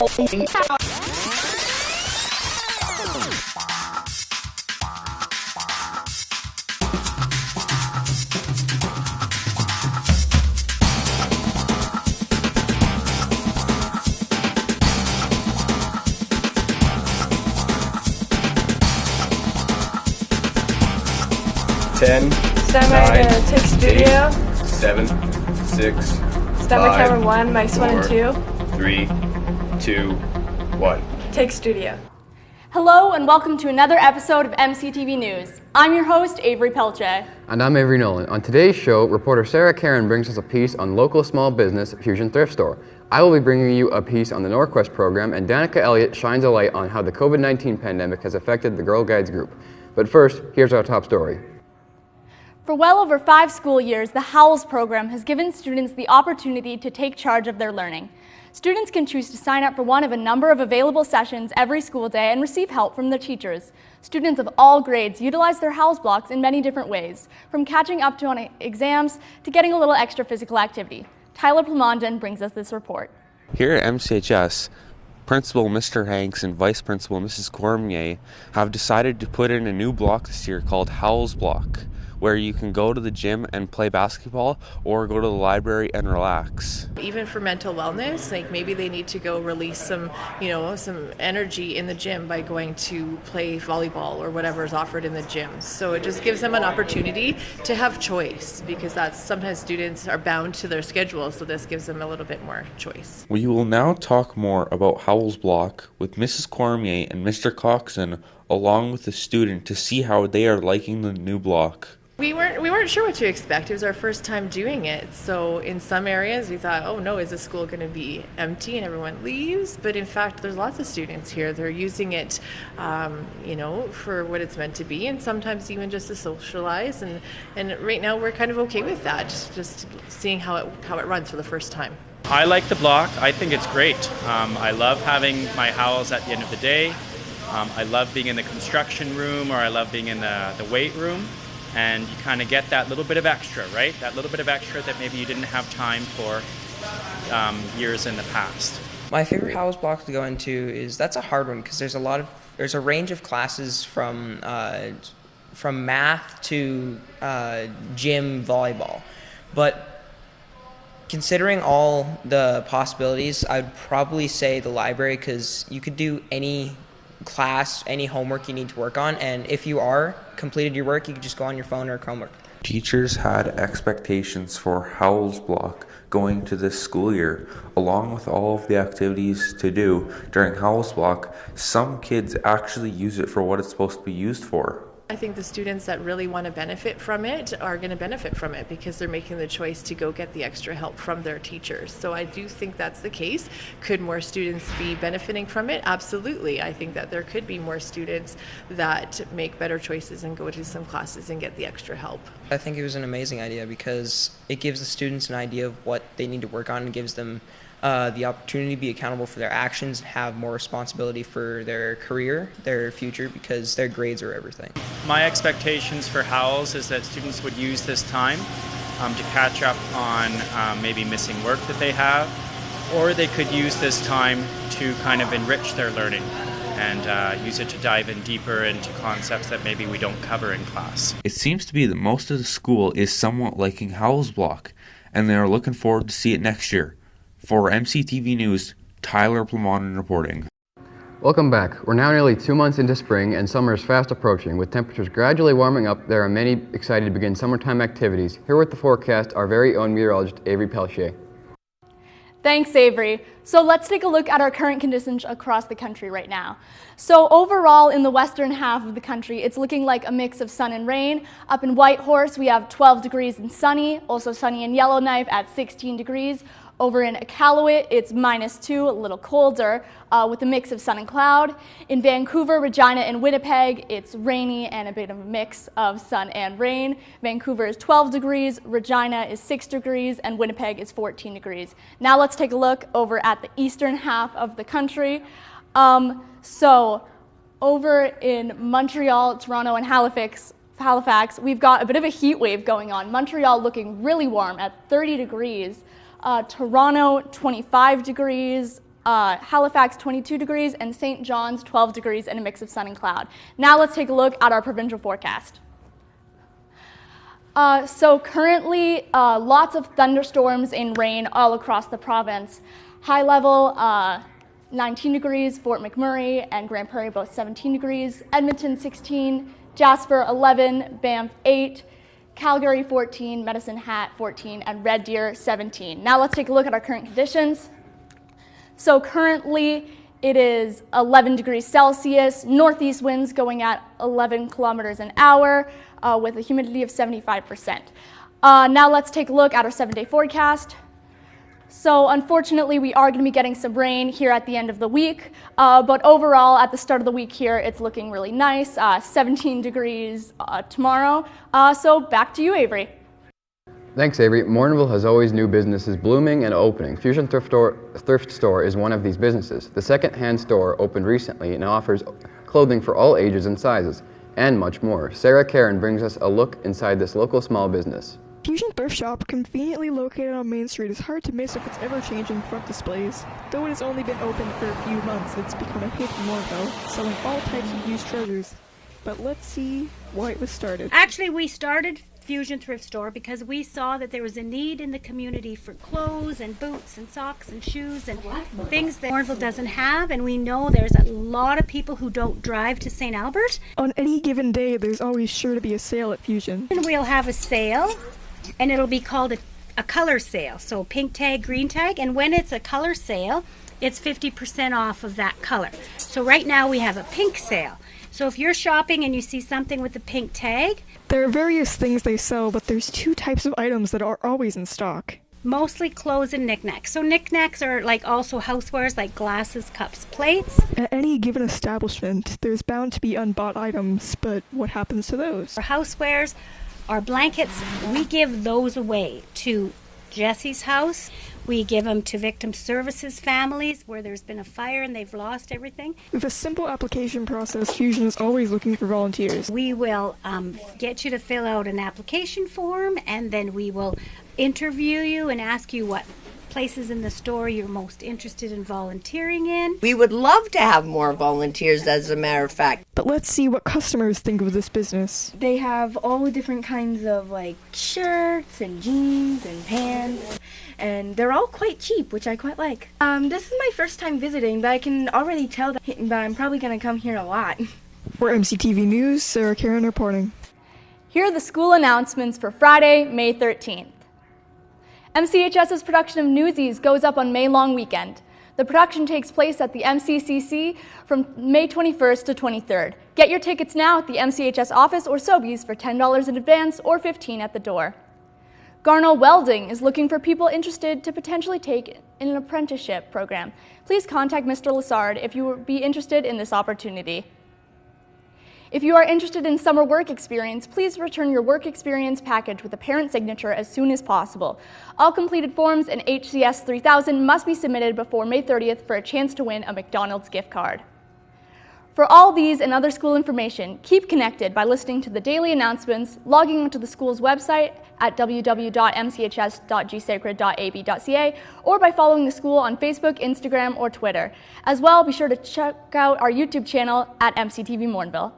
Ten. Standby to take studio. 8, 7, 6. Standby camera 1, mics 1 and 2. 3, 2, 1. Take studio. Hello and welcome to another episode of MCTV News. I'm your host, Avery Pelletier. And I'm Avery Nolin. On today's show, reporter Sarah Caron brings us a piece on local small business Fusion Thrift Store. I will be bringing you a piece on the Norquest program, and Elliott shines a light on how the COVID-19 pandemic has affected the Girl Guides group. But first, here's our top story. For well over 5 school years, the HOWLS program has given students the opportunity to take charge of their learning. Students can choose to sign up for one of a number of available sessions every school day and receive help from their teachers. Students of all grades utilize their HOWLS blocks in many different ways, from catching up on exams to getting a little extra physical activity. Tyler Plamondon brings us this report. Here at MCHS, Principal Mr. Hanks and Vice Principal Mrs. Cormier have decided to put in a new block this year called HOWLS Block, where you can go to the gym and play basketball or go to the library and relax. Even for mental wellness, like maybe they need to go release some energy in the gym by going to play volleyball or whatever is offered in the gym. So it just gives them an opportunity to have choice, because that's sometimes students are bound to their schedule, so this gives them a little bit more choice. We will now talk more about HOWLS Block with Mrs. Cormier and Mr. Coxon, along with the student, to see how they are liking the new block. We weren't sure what to expect. It was our first time doing it. So in some areas we thought, oh no, is the school going to be empty and everyone leaves? But in fact, there's lots of students here. They're using it, for what it's meant to be, and sometimes even just to socialize. And right now we're kind of okay with that, just seeing how it runs for the first time. I like the block. I think it's great. I love having my HOWLS at the end of the day. I love being in the construction room, or I love being in the weight room. And you kind of get that little bit of extra, right? That little bit of extra that maybe you didn't have time for years in the past. My favorite HOWLS block to go into is, that's a hard one, because there's a range of classes from math to gym volleyball. But considering all the possibilities, I'd probably say the library, because you could do any class, any homework you need to work on, and if you are completed your work, you can just go on your phone or Chromebook. Teachers had expectations for HOWLS Block going to this school year. Along with all of the activities to do during HOWLS Block, some kids actually use it for what it's supposed to be used for. I think the students that really want to benefit from it are going to benefit from it, because they're making the choice to go get the extra help from their teachers. So I do think that's the case. Could more students be benefiting from it? Absolutely. I think that there could be more students that make better choices and go to some classes and get the extra help. I think it was an amazing idea, because it gives the students an idea of what they need to work on and gives them the opportunity to be accountable for their actions, have more responsibility for their career, their future, because their grades are everything. My expectations for HOWLS is that students would use this time to catch up on maybe missing work that they have, or they could use this time to kind of enrich their learning and use it to dive in deeper into concepts that maybe we don't cover in class. It seems to be that most of the school is somewhat liking HOWLS Block, and they are looking forward to see it next year. For MCTV News, Tyler Plamondon reporting. Welcome back. We're now nearly 2 months into spring, and summer is fast approaching. With temperatures gradually warming up, there are many excited to begin summertime activities. Here with the forecast, our very own meteorologist, Avery Pelletier. Thanks, Avery. So let's take a look at our current conditions across the country right now. So overall, in the western half of the country, it's looking like a mix of sun and rain. Up in Whitehorse, we have 12 degrees and sunny, also sunny in Yellowknife at 16 degrees. Over in Iqaluit, it's -2, a little colder, with a mix of sun and cloud. In Vancouver, Regina, and Winnipeg, it's rainy and a bit of a mix of sun and rain. Vancouver is 12 degrees, Regina is 6 degrees, and Winnipeg is 14 degrees. Now let's take a look over at the eastern half of the country. So over in Montreal, Toronto, and Halifax, we've got a bit of a heat wave going on. Montreal looking really warm at 30 degrees. Toronto, 25 degrees. Halifax 22 degrees, and St. John's 12 degrees and a mix of sun and cloud. Now let's take a look at our provincial forecast. So currently, lots of thunderstorms and rain all across the province. High level, 19 degrees, Fort McMurray and Grand Prairie both 17 degrees, Edmonton 16, Jasper 11, Banff 8, Calgary 14, Medicine Hat 14, and Red Deer 17. Now let's take a look at our current conditions. So currently it is 11 degrees Celsius, northeast winds going at 11 kilometers an hour with a humidity of 75%. Now let's take a look at our 7-day forecast. So unfortunately, we are going to be getting some rain here at the end of the week, but overall, at the start of the week here, it's looking really nice, 17 degrees tomorrow. So back to you, Avery. Thanks, Avery. Morinville has always new businesses blooming and opening. Fusion Thrift Store is one of these businesses. The second-hand store opened recently and offers clothing for all ages and sizes, and much more. Caron brings us a look inside this local small business. Fusion Thrift Shop, conveniently located on Main Street, is hard to miss with its ever-changing front displays. Though it has only been open for a few months, it's become a hit in Morinville, selling all types of used treasures. But let's see why it was started. Actually, we started Fusion Thrift Store because we saw that there was a need in the community for clothes and boots and socks and shoes and things that Morinville doesn't have, and we know there's a lot of people who don't drive to St. Albert. On any given day, there's always sure to be a sale at Fusion. And we'll have a sale, and it'll be called a color sale, so pink tag, green tag, and when it's a color sale, it's 50% off of that color. So right now we have a pink sale. So if you're shopping and you see something with a pink tag, there are various things they sell, but there's two types of items that are always in stock. Mostly clothes and knickknacks. So knickknacks are like also housewares like glasses, cups, plates. At any given establishment, there's bound to be unbought items, but what happens to those? Our housewares, our blankets, we give those away to Jesse's house. We give them to victim services families where there's been a fire and they've lost everything. With a simple application process, Fusion is always looking for volunteers. We will get you to fill out an application form, and then we will interview you and ask you what places in the store you're most interested in volunteering in. We would love to have more volunteers, as a matter of fact. But let's see what customers think of this business. They have all different kinds of like shirts and jeans and pants, and they're all quite cheap, which I quite like. This is my first time visiting, but I can already tell that I'm probably going to come here a lot. For MCTV News, Caron reporting. Here are the school announcements for Friday, May 13th. MCHS's production of Newsies goes up on May long weekend. The production takes place at the MCCC from May 21st to 23rd. Get your tickets now at the MCHS office or Sobeys for $10 in advance or $15 at the door. Garnell Welding is looking for people interested to potentially take an apprenticeship program. Please contact Mr. Lassard if you would be interested in this opportunity. If you are interested in summer work experience, please return your work experience package with a parent signature as soon as possible. All completed forms and HCS 3000 must be submitted before May 30th for a chance to win a McDonald's gift card. For all these and other school information, keep connected by listening to the daily announcements, logging onto the school's website at www.mchs.gsacred.ab.ca, or by following the school on Facebook, Instagram, or Twitter. As well, be sure to check out our YouTube channel at MCTV Morinville.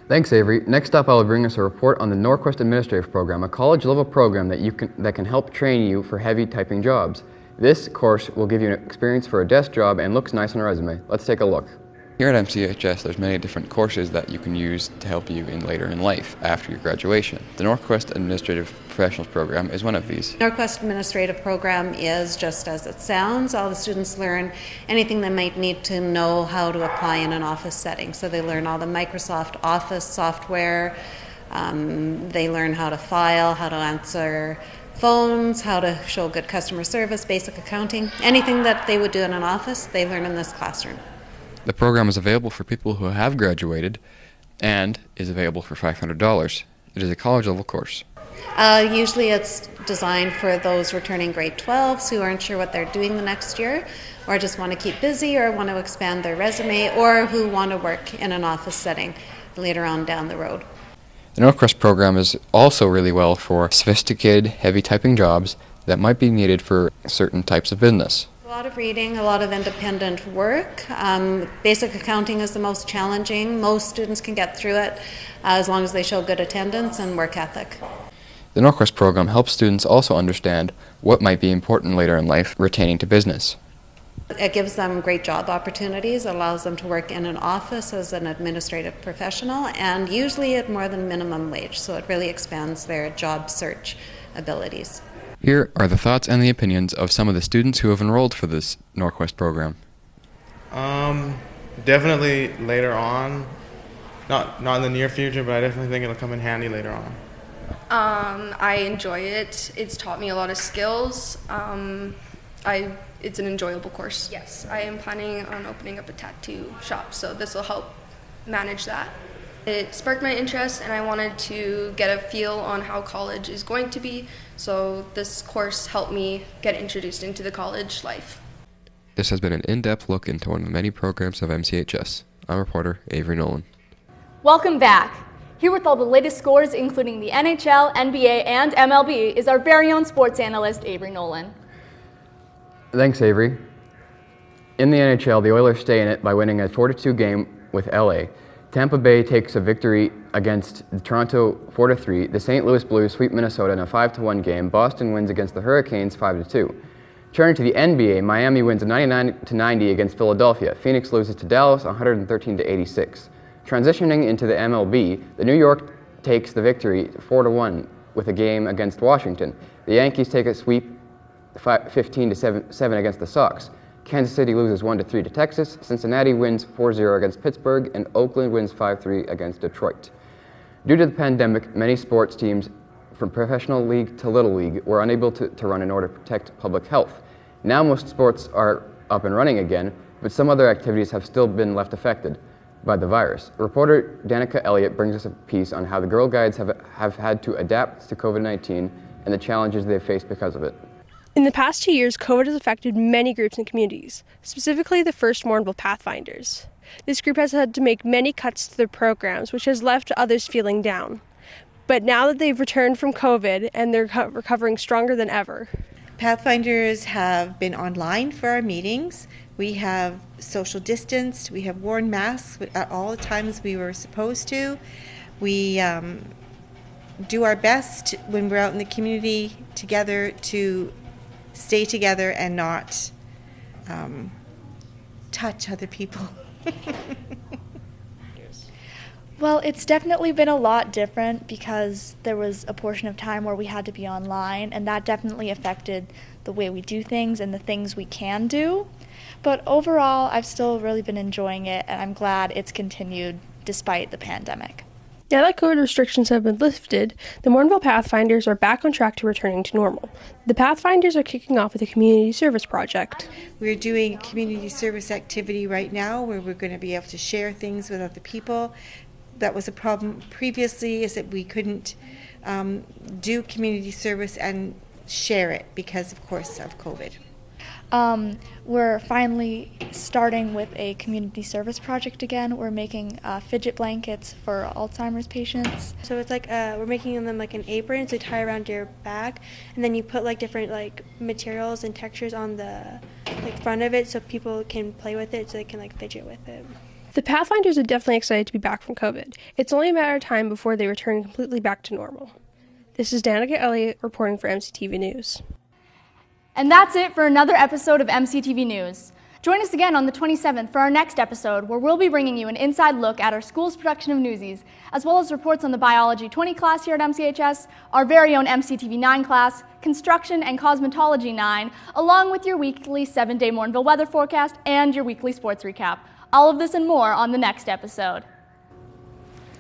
Thanks, Avery. Next up, I will bring us a report on the Norquest Administrative Program, a college-level program that can help train you for heavy typing jobs. This course will give you an experience for a desk job and looks nice on a resume. Let's take a look. Here at MCHS, there's many different courses that you can use to help you later in life after your graduation. The Norquest Administrative Professionals Program is one of these. Norquest Administrative Program is just as it sounds. All the students learn anything they might need to know how to apply in an office setting. So they learn all the Microsoft Office software, they learn how to file, how to answer phones, how to show good customer service, basic accounting. Anything that they would do in an office, they learn in this classroom. The program is available for people who have graduated and is available for $500. It is a college-level course. Usually it's designed for those returning grade 12s who aren't sure what they're doing the next year, or just want to keep busy, or want to expand their resume, or who want to work in an office setting later on down the road. The Norquest program is also really well for sophisticated, heavy typing jobs that might be needed for certain types of business. A lot of reading, a lot of independent work. Basic accounting is the most challenging. Most students can get through it as long as they show good attendance and work ethic. The Norquest program helps students also understand what might be important later in life pertaining to business. It gives them great job opportunities, allows them to work in an office as an administrative professional, and usually at more than minimum wage, so it really expands their job search abilities. Here are the thoughts and the opinions of some of the students who have enrolled for this Norquest program. Definitely later on, not in the near future, but I definitely think it'll come in handy later on. I enjoy it. It's taught me a lot of skills. It's an enjoyable course. Yes, I am planning on opening up a tattoo shop, so this will help manage that. It sparked my interest, and I wanted to get a feel on how college is going to be, so this course helped me get introduced into the college life. This has been an in-depth look into one of the many programs of MCHS. I'm reporter Avery Nolin. Welcome back. Here with all the latest scores, including the NHL, NBA, and MLB, is our very own sports analyst, Avery Nolin. Thanks, Avery. In the NHL, the Oilers stay in it by winning a 4-2 game with LA. Tampa Bay takes a victory against Toronto 4-3. The St. Louis Blues sweep Minnesota in a 5-1 game. Boston wins against the Hurricanes 5-2. Turning to the NBA, Miami wins a 99-90 against Philadelphia. Phoenix loses to Dallas 113-86. Transitioning into the MLB, the New York takes the victory 4-1 with a game against Washington. The Yankees take a sweep 15-7 against the Sox. Kansas City loses 1-3 to Texas. Cincinnati wins 4-0 against Pittsburgh, and Oakland wins 5-3 against Detroit. Due to the pandemic, many sports teams from professional league to little league were unable to run in order to protect public health. Now most sports are up and running again, but some other activities have still been left affected by the virus. Reporter Elliott brings us a piece on how the Girl Guides have had to adapt to COVID-19 and the challenges they've faced because of it. In the past 2 years, COVID has affected many groups and communities, specifically the first Morinville Pathfinders. This group has had to make many cuts to their programs, which has left others feeling down. But now that they've returned from COVID and they're recovering stronger than ever. Pathfinders have been online for our meetings. We have social distanced. We have worn masks at all the times we were supposed to. We do our best when we're out in the community together to stay together and not touch other people. Well, it's definitely been a lot different because there was a portion of time where we had to be online, and that definitely affected the way we do things and the things we can do. But overall, I've still really been enjoying it, and I'm glad it's continued despite the pandemic. Now that COVID restrictions have been lifted, the Morinville Pathfinders are back on track to returning to normal. The Pathfinders are kicking off with a community service project. We're doing a community service activity right now where we're going to be able to share things with other people. That was a problem previously, is that we couldn't do community service and share it because, of course, of COVID. We're finally starting with a community service project again. We're making fidget blankets for Alzheimer's patients. So it's like we're making them like an apron, so you tie around your back, and then you put like different like materials and textures on the front of it, so people can play with it, so they can like fidget with it. The Pathfinders are definitely excited to be back from COVID. It's only a matter of time before they return completely back to normal. This is Elliott reporting for MCTV News. And that's it for another episode of MCTV News. Join us again on the 27th for our next episode, where we'll be bringing you an inside look at our school's production of Newsies, as well as reports on the Biology 20 class here at MCHS, our very own MCTV 9 class, Construction and Cosmetology 9, along with your weekly 7-day Morinville weather forecast and your weekly sports recap. All of this and more on the next episode.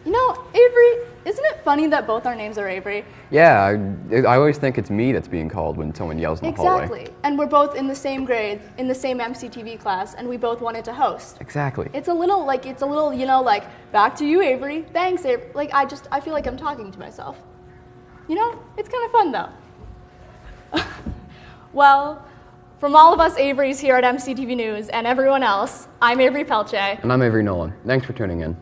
You know, Avery, isn't it funny that both our names are Avery? Yeah, I always think it's me that's being called when someone yells in the hallway. Exactly. And we're both in the same grade, in the same MCTV class, and we both wanted to host. Exactly. It's a little, you know, like, back to you, Avery. Thanks, Avery. Like, I feel like I'm talking to myself. You know, it's kind of fun, though. Well, from all of us Averys here at MCTV News and everyone else, I'm Avery Pelletier. And I'm Avery Nolin. Thanks for tuning in.